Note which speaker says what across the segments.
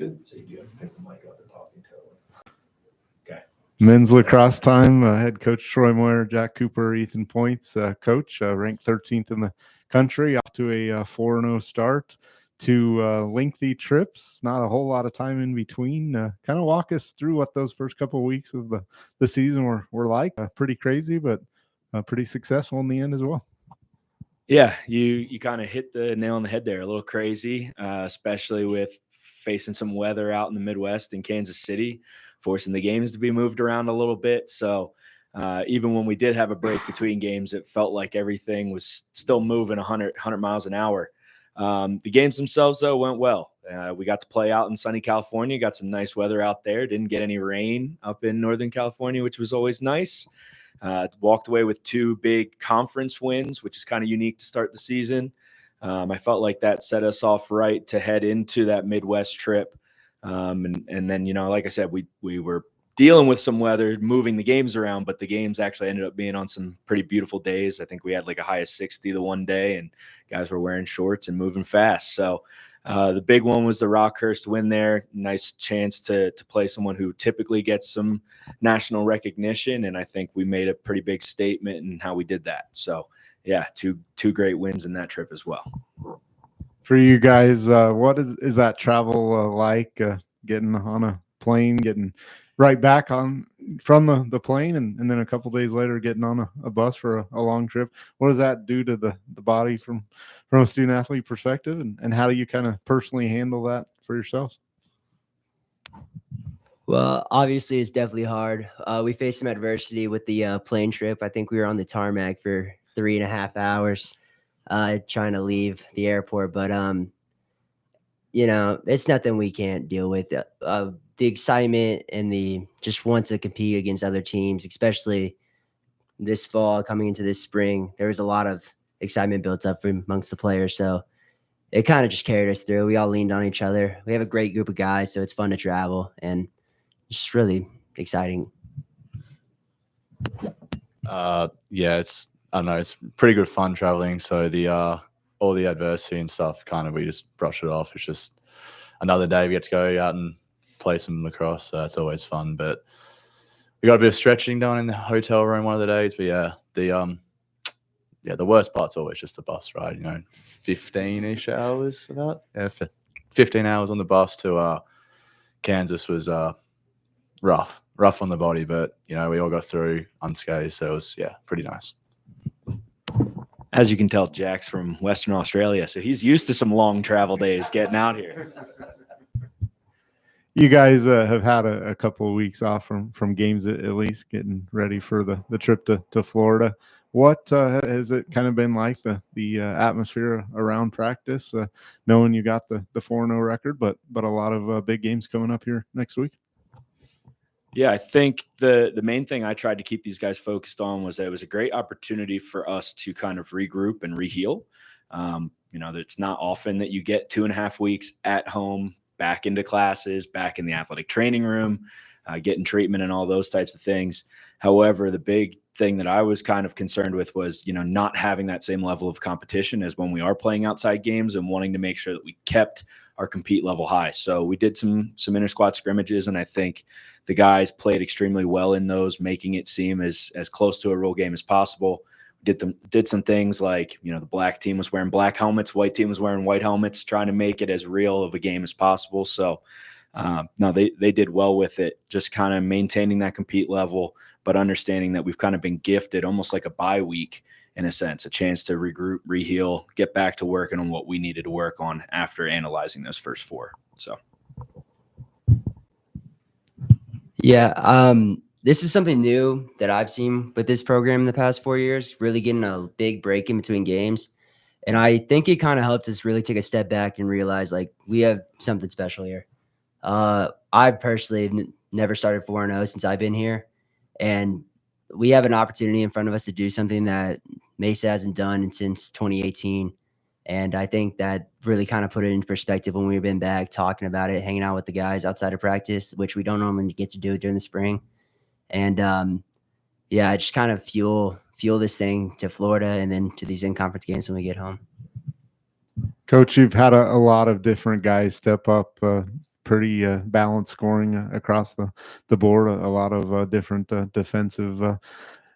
Speaker 1: Good. So you do have to pick the mic up and talking to it. Okay.
Speaker 2: Men's lacrosse time. Head coach Troy Moyer, Jack Cooper, Ethan Points. Coach ranked 13th in the country, off to a 4-0 start. Two lengthy trips, not a whole lot of time in between. Kind of walk us through what those first couple of weeks of the season were like. Pretty crazy, but pretty successful in the end as well.
Speaker 3: Yeah, you kind of hit the nail on the head there. A little crazy, especially with facing some weather out in the Midwest in Kansas City, forcing the games to be moved around a little bit. So even when we did have a break between games, it felt like everything was still moving 100 miles an hour. The games themselves, though, went well. We got to play out in sunny California, got some nice weather out there. Didn't get any rain up in Northern California, which was always nice. Walked away with 2 big conference wins, which is kind of unique to start the season. I felt like that set us off right to head into that Midwest trip. And then, like I said, we were dealing with some weather, moving the games around, but the games actually ended up being on some pretty beautiful days. I think we had like a high of 60 the one day, and guys were wearing shorts and moving fast. So the big one was the Rockhurst win there. Nice chance to play someone who typically gets some national recognition, and I think we made a pretty big statement in how we did that. So, yeah, two great wins in that trip as well.
Speaker 2: For you guys, what is that travel like? Getting on a plane, getting right back on from the plane, and then a couple days later getting on a bus for a long trip. What does that do to the body from a student athlete perspective, and how do you kind of personally handle that for yourselves?
Speaker 4: Well, obviously it's definitely hard. We faced some adversity with the plane trip. I think we were on the tarmac for 3.5 hours trying to leave the airport, but it's nothing we can't deal with. The excitement and the just want to compete against other teams, especially this fall coming into this spring, there was a lot of excitement built up amongst the players. So it kind of just carried us through. We all leaned on each other. We have a great group of guys, so it's fun to travel and it's really exciting.
Speaker 5: Yeah, it's pretty good fun traveling. So all the adversity and stuff, we just brush it off. It's just another day. We get to go out and play some lacrosse. So that's always fun. But we got a bit of stretching done in the hotel room one of the days. But yeah, the worst part's always just the bus ride. 15-ish hours about. Yeah, 15 hours on the bus to Kansas was rough on the body, but we all got through unscathed. So it was pretty nice.
Speaker 3: As you can tell, Jack's from Western Australia, so he's used to some long travel days getting out here.
Speaker 2: You guys have had a couple of weeks off from games, at least getting ready for the trip to Florida. What has it kind of been like, the atmosphere around practice, knowing you got the 4-0 record, but a lot of big games coming up here next week?
Speaker 3: Yeah, I think the main thing I tried to keep these guys focused on was that it was a great opportunity for us to kind of regroup and reheal. It's not often that you get 2.5 weeks at home, back into classes, back in the athletic training room, getting treatment and all those types of things. However, the big thing that I was kind of concerned with was, not having that same level of competition as when we are playing outside games, and wanting to make sure that we kept our compete level high. So we did some inter squad scrimmages, and I think the guys played extremely well in those, making it seem as close to a real game as possible. Did some things like, the black team was wearing black helmets, white team was wearing white helmets, trying to make it as real of a game as possible. So no, they did well with it, just kind of maintaining that compete level, but understanding that we've kind of been gifted almost like a bye week in a sense, a chance to regroup, reheal, get back to working on what we needed to work on after analyzing those first 4. So.
Speaker 4: Yeah, this is something new that I've seen with this program in the past 4 years, really getting a big break in between games. And I think it kind of helped us really take a step back and realize, we have something special here. I personally never started 4-0 since I've been here. And we have an opportunity in front of us to do something that Mesa hasn't done since 2018. And I think that really kind of put it in perspective when we've been back talking about it, hanging out with the guys outside of practice, which we don't normally get to do during the spring. And I just kind of fuel this thing to Florida and then to these in-conference games when we get home.
Speaker 2: Coach, you've had a lot of different guys step up pretty balanced scoring across the board. A lot of different defensive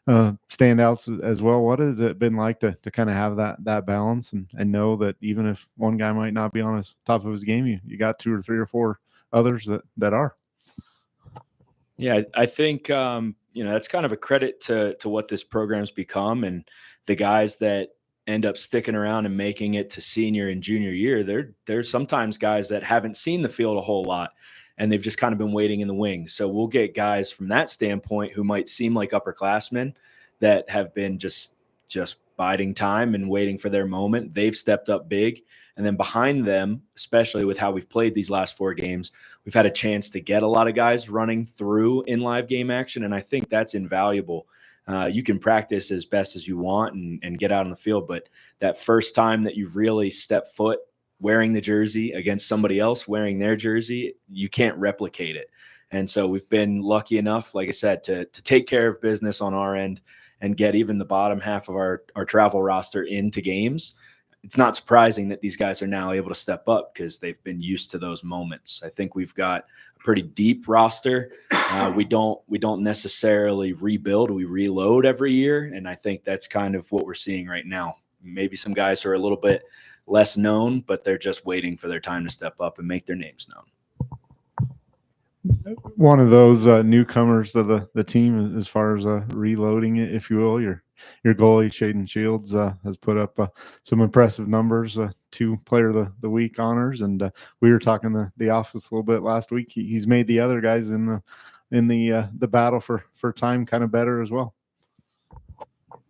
Speaker 2: standouts as well. What has it been like to kind of have that balance and know that even if one guy might not be on his top of his game, you got 2 or 3 or 4 others that are?
Speaker 3: Yeah, I think that's kind of a credit to what this program's become, and the guys that end up sticking around and making it to senior and junior year. There's sometimes guys that haven't seen the field a whole lot, and they've just kind of been waiting in the wings. So we'll get guys from that standpoint who might seem like upperclassmen that have been just biding time and waiting for their moment. They've stepped up big. And then behind them, especially with how we've played these last 4 games, we've had a chance to get a lot of guys running through in live game action. And I think that's invaluable. You can practice as best as you want and get out on the field, but that first time that you really step foot wearing the jersey against somebody else wearing their jersey, you can't replicate it. And so we've been lucky enough, like I said, to take care of business on our end and get even the bottom half of our travel roster into games. It's not surprising that these guys are now able to step up because they've been used to those moments. I think we've got a pretty deep roster. We don't necessarily rebuild, we reload every year. And I think that's kind of what we're seeing right now. Maybe some guys are a little bit less known, but they're just waiting for their time to step up and make their names known.
Speaker 2: One of those newcomers to the team as far as reloading it, if you will. Your goalie, Shaden Shields, has put up some impressive numbers, 2 Player of the Week honors, and we were talking the office a little bit last week. He's made the other guys in the battle for time kind of better as well.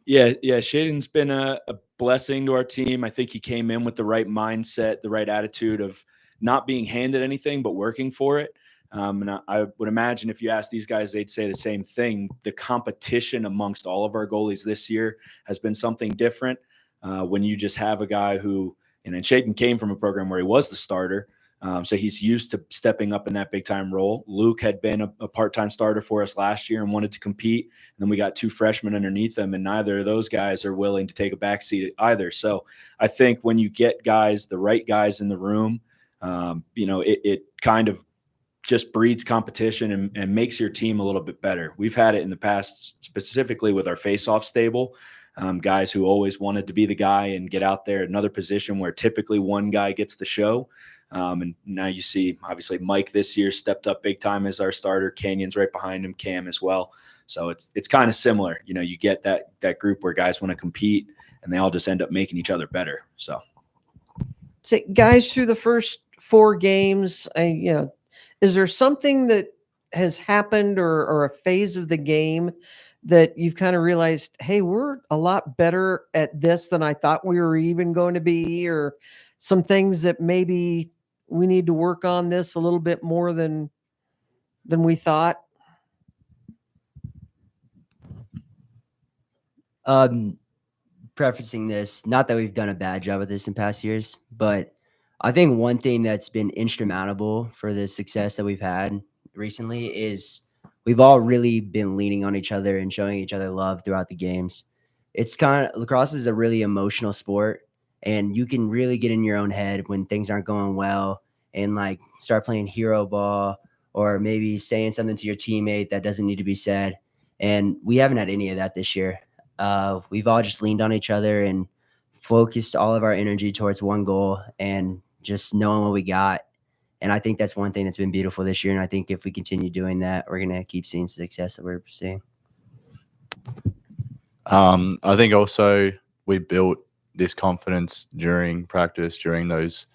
Speaker 3: Yeah. Shaden's been a blessing to our team. I think he came in with the right mindset, the right attitude of not being handed anything, but working for it. And I would imagine if you ask these guys, they'd say the same thing. The competition amongst all of our goalies this year has been something different. When you just have a guy who, and Shaden came from a program where he was the starter. So he's used to stepping up in that big time role. Luke had been a part-time starter for us last year and wanted to compete. And then we got 2 freshmen underneath him, and neither of those guys are willing to take a backseat either. So I think when you get guys, the right guys in the room, it kind of just breeds competition and makes your team a little bit better. We've had it in the past, specifically with our face-off stable, guys who always wanted to be the guy and get out there, another position where typically one guy gets the show. And now you see, obviously, Mike this year stepped up big time as our starter. Canyon's right behind him, Cam as well. So it's kind of similar. You get that group where guys want to compete, and they all just end up making each other better. So
Speaker 6: guys, through the first 4 games, is there something that has happened or a phase of the game that you've kind of realized, hey, we're a lot better at this than I thought we were even going to be, or some things that maybe we need to work on this a little bit more than we thought?
Speaker 4: Prefacing this, not that we've done a bad job of this in past years, but I think one thing that's been insurmountable for the success that we've had recently is we've all really been leaning on each other and showing each other love throughout the games. Lacrosse is a really emotional sport, and you can really get in your own head when things aren't going well and like start playing hero ball or maybe saying something to your teammate that doesn't need to be said. And we haven't had any of that this year. We've all just leaned on each other and focused all of our energy towards one goal and just knowing what we got. And I think that's one thing that's been beautiful this year. And I think if we continue doing that, we're going to keep seeing success that we're seeing.
Speaker 5: I think also we built this confidence during practice, during those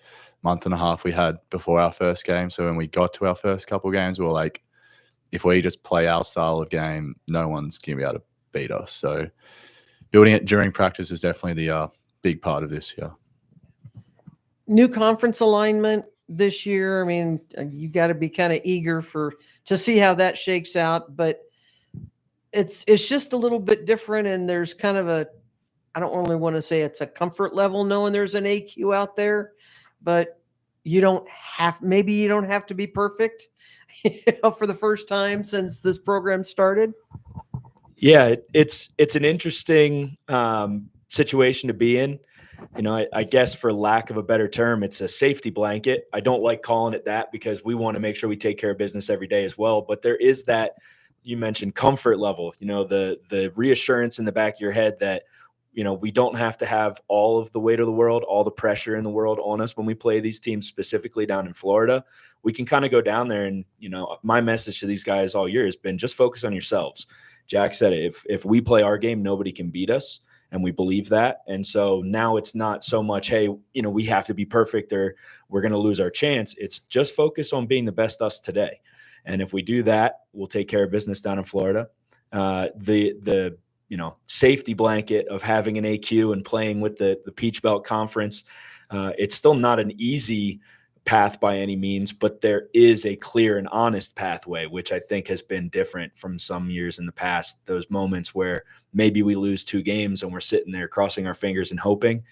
Speaker 5: month and a half we had before our first game. So when we got to our first couple of games, we were like, if we just play our style of game, no one's going to be able to beat us. So building it during practice is definitely the big part of this year.
Speaker 6: New conference alignment this year. I mean, you got to be kind of eager to see how that shakes out, but it's just a little bit different. And there's kind of I don't really want to say it's a comfort level knowing there's an AQ out there, but you don't have to be perfect for the first time since this program started.
Speaker 3: Yeah, it's an interesting situation to be in. I guess for lack of a better term, it's a safety blanket. I don't like calling it that because we want to make sure we take care of business every day as well. But there is that, you mentioned comfort level, the reassurance in the back of your head that, we don't have to have all of the weight of the world, all the pressure in the world on us when we play these teams, specifically down in Florida. We can kind of go down there and, my message to these guys all year has been just focus on yourselves. Jack said it, if we play our game, nobody can beat us. And we believe that. And so now it's not so much, hey, we have to be perfect or we're going to lose our chance. It's just focus on being the best us today. And if we do that, we'll take care of business down in Florida. The safety blanket of having an AQ and playing with the Peach Belt Conference, it's still not an easy path by any means, but there is a clear and honest pathway, which I think has been different from some years in the past. Those moments where maybe we lose 2 games and we're sitting there crossing our fingers and hoping,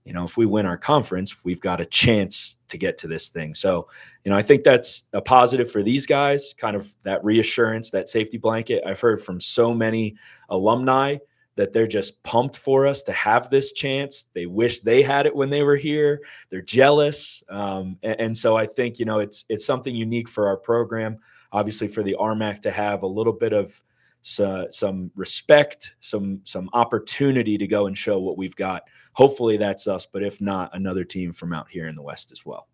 Speaker 3: if we win our conference, we've got a chance to get to this thing. So, I think that's a positive for these guys, kind of that reassurance, that safety blanket. I've heard from so many alumni that they're just pumped for us to have this chance. They wish they had it when they were here. They're jealous. And so I think, it's something unique for our program, obviously for the RMAC to have a little bit of some respect, some opportunity to go and show what we've got. Hopefully that's us, but if not, another team from out here in the West as well.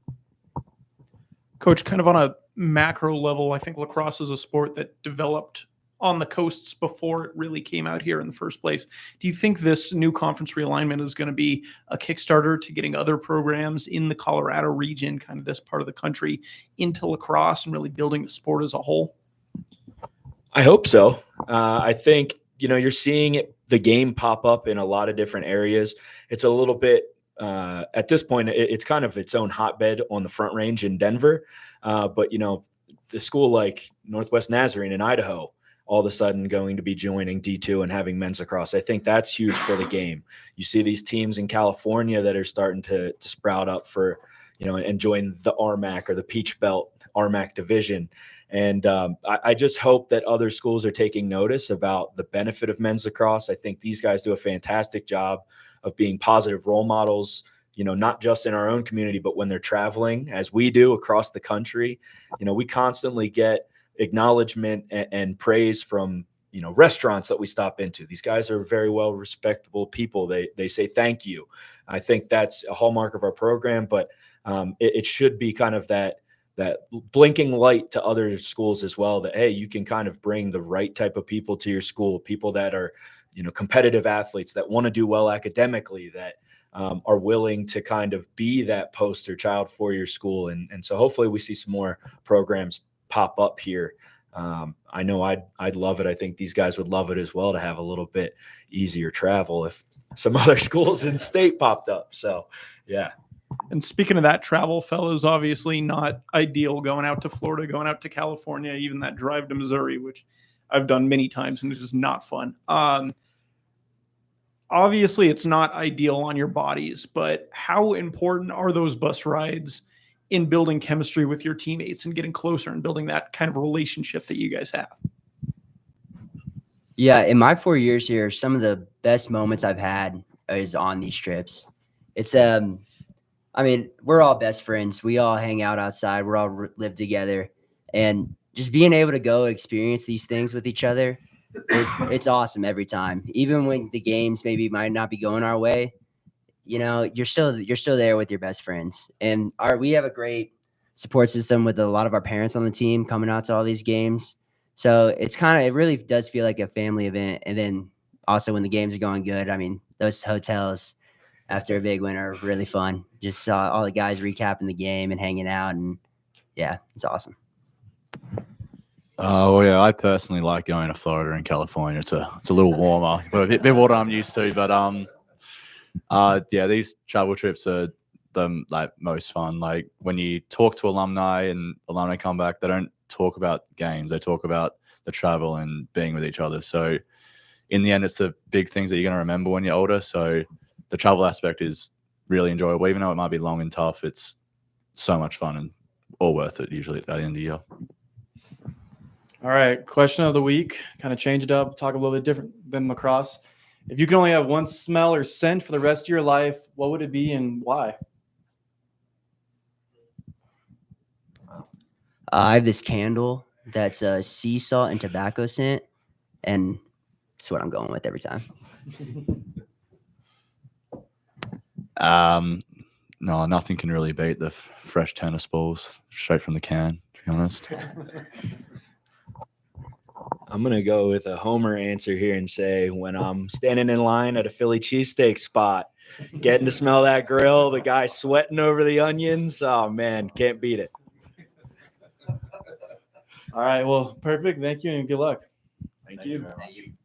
Speaker 7: Coach, kind of on a macro level, I think lacrosse is a sport that developed on the coasts before it really came out here in the first place. Do you think this new conference realignment is going to be a Kickstarter to getting other programs in the Colorado region, kind of this part of the country, into lacrosse and really building the sport as a whole?
Speaker 3: I hope so. I think, you're seeing the game pop up in a lot of different areas. It's a little bit, at this point, it's kind of its own hotbed on the Front Range in Denver. But, the school like Northwest Nazarene in Idaho, all of a sudden going to be joining D2 and having men's lacrosse. I think that's huge for the game. You see these teams in California that are starting to sprout up for, and join the RMAC or the Peach Belt RMAC division. And I just hope that other schools are taking notice about the benefit of men's lacrosse. I think these guys do a fantastic job of being positive role models, not just in our own community, but when they're traveling, as we do across the country. We constantly get acknowledgement and praise from, restaurants that we stop into. These guys are very well respectable people. They say thank you. I think that's a hallmark of our program, but it should be kind of that blinking light to other schools as well, that, hey, you can kind of bring the right type of people to your school, people that are, competitive athletes that want to do well academically, that are willing to kind of be that poster child for your school. And so hopefully we see some more programs pop up here. I know I'd love it. I think these guys would love it as well, to have a little bit easier travel if some other schools in state popped up. So, yeah.
Speaker 7: And speaking of that travel, fellas, obviously not ideal going out to Florida, going out to California, even that drive to Missouri, which I've done many times and it's just not fun. Obviously it's not ideal on your bodies, but how important are those bus rides in building chemistry with your teammates and getting closer and building that kind of relationship that you guys have?
Speaker 4: Yeah, in my 4 years here, some of the best moments I've had is on these trips. It's we're all best friends. We all hang out outside. We're all live together, and just being able to go experience these things with each other, it's awesome every time. Even when the games maybe might not be going our way, you're still there with your best friends. And we have a great support system with a lot of our parents on the team coming out to all these games. So it really does feel like a family event. And then also when the games are going good, those hotels after a big win are really fun. Just saw all the guys recapping the game and hanging out, and yeah, it's awesome.
Speaker 5: Oh yeah, I personally like going to Florida and California. It's a little warmer, but a bit what I'm used to. But yeah, these travel trips are the most fun. Like when you talk to alumni and alumni come back, they don't talk about games. They talk about the travel and being with each other. So in the end, it's the big things that you're going to remember when you're older. So the travel aspect is really enjoyable, even though it might be long and tough. It's so much fun and all worth it usually at the end of the year.
Speaker 8: All right, question of the week. Kind of change it up, talk a little bit different than lacrosse. If you could only have one smell or scent for the rest of your life, what would it be and why?
Speaker 4: I have this candle that's a sea salt and tobacco scent, and that's what I'm going with every time.
Speaker 5: No, nothing can really beat the fresh tennis balls straight from the can, to be honest.
Speaker 3: I'm going to go with a homer answer here and say when I'm standing in line at a Philly cheesesteak spot, getting to smell that grill, the guy sweating over the onions. Oh, man, can't beat it.
Speaker 8: All right. Well, perfect. Thank you and good luck.
Speaker 3: Thank you.
Speaker 1: very much.